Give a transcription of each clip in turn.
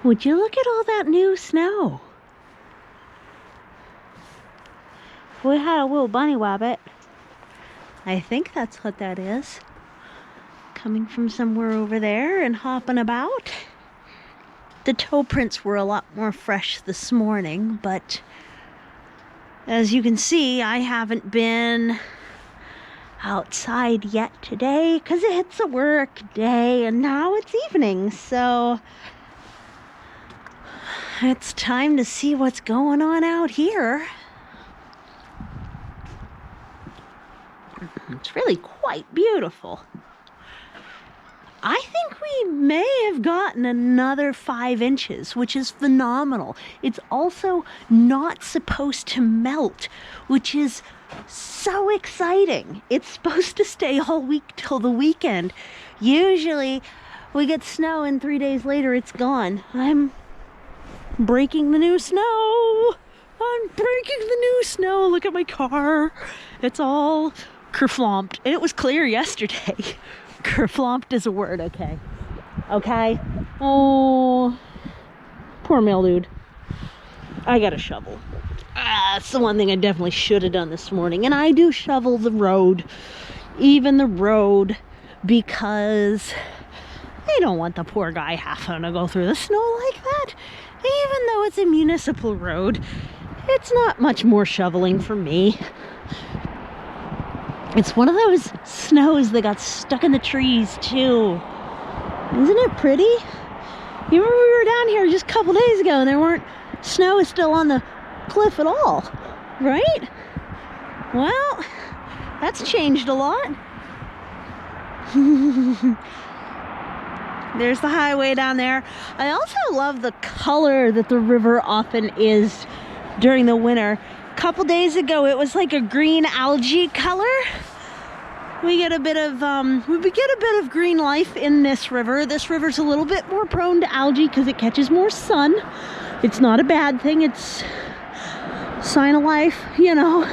Would you look at all that new snow? We had a little bunny rabbit. I think that's what that is. Coming from somewhere over there and hopping about. The toe prints were a lot more fresh this morning, but as you can see, I haven't been outside yet today because it's a work day and now it's evening, so it's time to see what's going on out here. It's really quite beautiful. I think we may have gotten another 5 inches, which is phenomenal. It's also not supposed to melt, which is so exciting. It's supposed to stay all week till the weekend. Usually we get snow and 3 days later it's gone. I'm breaking the new snow. I'm breaking the new snow. Look at my car. It's all kerflomped. And it was clear yesterday. Kerflomped is a word, okay? Okay? Oh, poor mildewed. I got a shovel. That's the one thing I definitely should have done this morning. And I do shovel the road, even the road, because I don't want the poor guy having to go through the snow like that. Even though it's a municipal road, it's not much more shoveling for me. It's one of those snows that got stuck in the trees too. Isn't it pretty? You remember we were down here just a couple days ago and there weren't, snow is still on the cliff at all, right? Well, that's changed a lot. There's the highway down there. I also love the color that the river often is during the winter. A couple days ago it was like a green algae color. We get a bit of green life in this river. This river's a little bit more prone to algae because it catches more sun. It's not a bad thing. It's a sign of life, you know.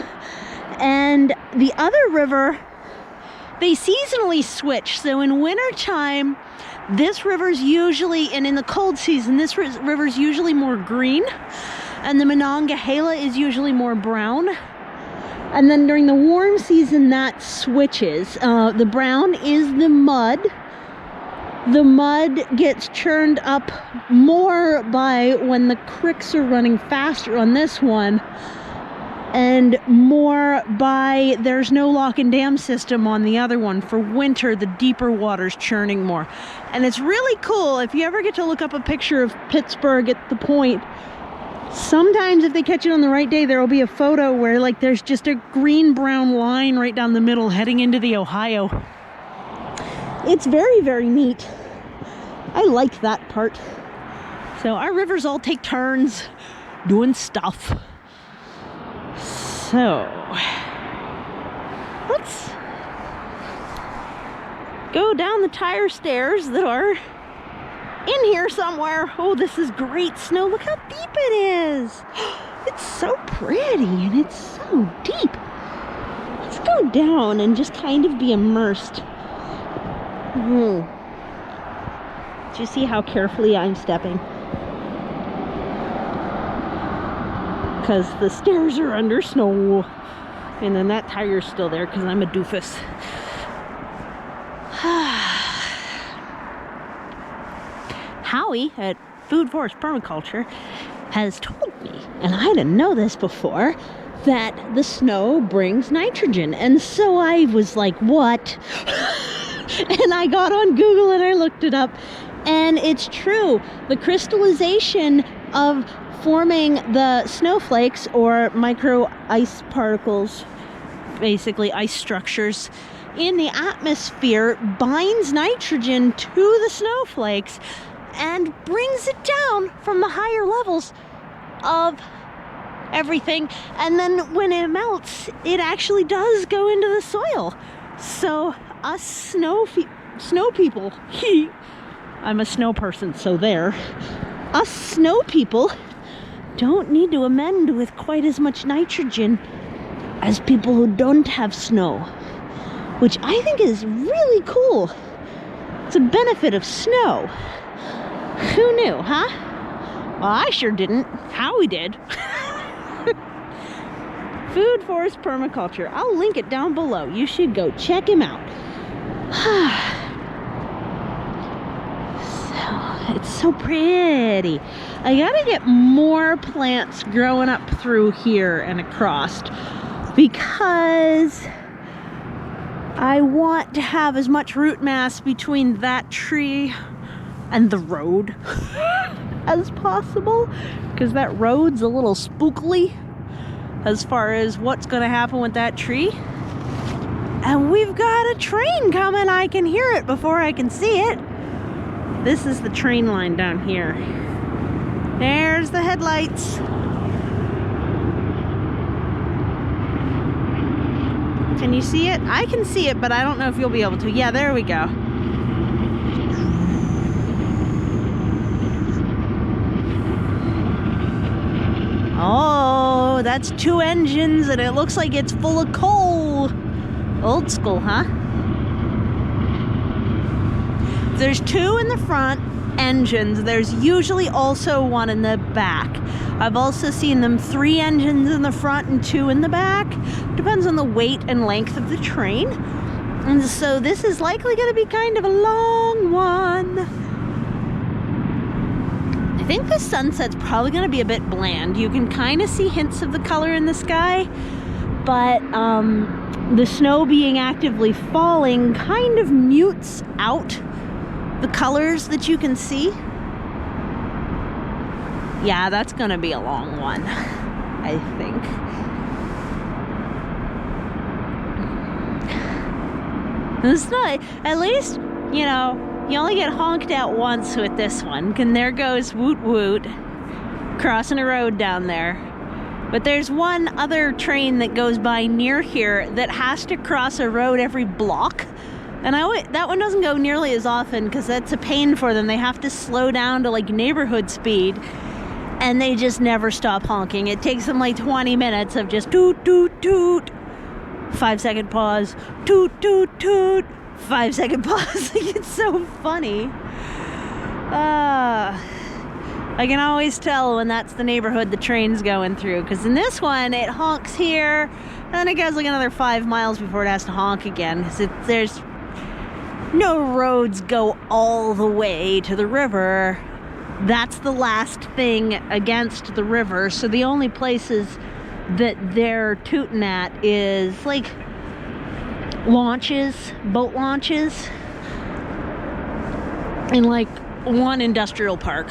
And the other river, they seasonally switch. So in wintertime, this river's usually, and in the cold season, this river's usually more green. And the Monongahela is usually more brown. And then during the warm season, that switches. The brown is the mud. The mud gets churned up more by when the creeks are running faster on this one. And more by there's no lock and dam system on the other one. For winter, the deeper water's churning more. And it's really cool. If you ever get to look up a picture of Pittsburgh at the point, sometimes if they catch it on the right day, there will be a photo where like there's just a green-brown line right down the middle heading into the Ohio. It's very, very neat. I like that part. So our rivers all take turns doing stuff. So let's go down the tire stairs that are in here somewhere. Oh, this is great snow. Look how deep it is. It's so pretty and it's so deep. Let's go down and just kind of be immersed. Do you see how carefully I'm stepping? Because the stairs are under snow. And then that tire's still there because I'm a doofus. Howie at Food Forest Permaculture has told me, and I didn't know this before, that the snow brings nitrogen. And so I was like, what? And I got on Google and I looked it up. And it's true. The crystallization of forming the snowflakes or micro ice particles, basically ice structures, in the atmosphere binds nitrogen to the snowflakes and brings it down from the higher levels of everything. And then when it melts, it actually does go into the soil. So us snow people, I'm a snow person, so there. Us snow people don't need to amend with quite as much nitrogen as people who don't have snow, which I think is really cool. It's a benefit of snow. Who knew, huh? Well, I sure didn't. Howie did. Food Forest Permaculture. I'll link it down below. You should go check him out. So, it's so pretty. I gotta get more plants growing up through here and across, because I want to have as much root mass between that tree and the road as possible, because that road's a little spookily as far as what's going to happen with that tree. And we've got a train coming. I can hear it before I can see it. This is the train line down here. There's the headlights. Can you see it? I can see it, but I don't know if you'll be able to. Yeah, there we go. Oh, that's 2 engines, and it looks like it's full of coal. Old school, huh? There's 2 in the front engines. There's usually also 1 in the back. I've also seen them 3 engines in the front and 2 in the back. Depends on the weight and length of the train. And so this is likely going to be kind of a long one. I think the sunset's probably going to be a bit bland. You can kind of see hints of the color in the sky, but the snow being actively falling kind of mutes out the colors that you can see. Yeah, that's going to be a long one, I think. It's not, at least, you know, you only get honked at once with this one. And there goes Woot Woot crossing a road down there. But there's one other train that goes by near here that has to cross a road every block. And that one doesn't go nearly as often because that's a pain for them. They have to slow down to like neighborhood speed. And they just never stop honking. It takes them like 20 minutes of just toot, toot, toot. 5-second pause. Toot, toot, toot. 5-second pause. Like, it's so funny. I can always tell when that's the neighborhood the train's going through, because in this one it honks here and then it goes like another 5 miles before it has to honk again, because there's no roads go all the way to the river. That's the last thing against the river, so the only places that they're tooting at is like launches, boat launches, and like one industrial park.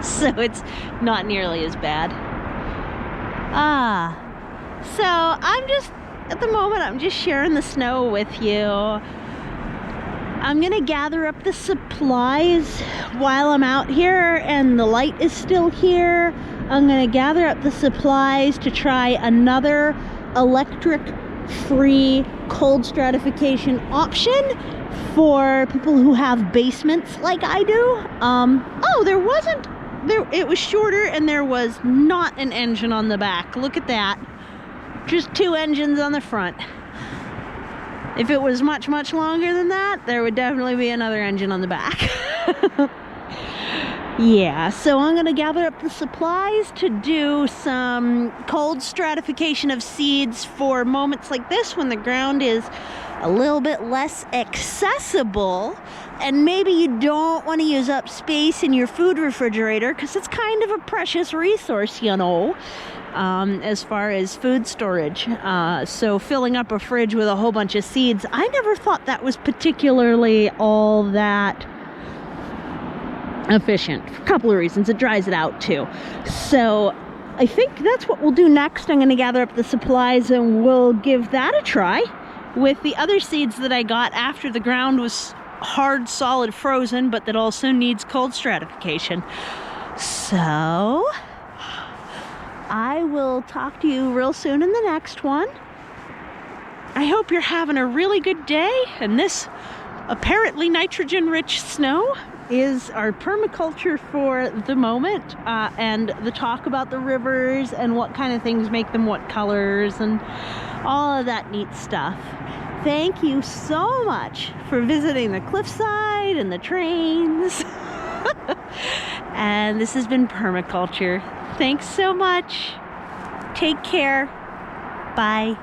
So it's not nearly as bad. So I'm just, at the moment, I'm just sharing the snow with you. I'm gonna gather up the supplies while I'm out here and the light is still here. I'm gonna gather up the supplies to try another electric-free cold stratification option for people who have basements like I do. It was shorter and there was not an engine on the back. Look at that. Just 2 engines on the front. If it was much, much longer than that, there would definitely be another engine on the back. Yeah, so I'm gonna gather up the supplies to do some cold stratification of seeds for moments like this when the ground is a little bit less accessible and maybe you don't want to use up space in your food refrigerator because it's kind of a precious resource, you know, as far as food storage. So filling up a fridge with a whole bunch of seeds, I never thought that was particularly all that efficient for a couple of reasons. It dries it out too. So I think that's what we'll do next. I'm going to gather up the supplies and we'll give that a try with the other seeds that I got after the ground was hard, solid, frozen, but that also needs cold stratification. So I will talk to you real soon in the next one. I hope you're having a really good day, and this apparently nitrogen-rich snow is our permaculture for the moment, and the talk about the rivers and what kind of things make them what colors and all of that neat stuff. Thank you so much for visiting the cliffside and the trains. And this has been Permaculture. Thanks so much. Take care. Bye.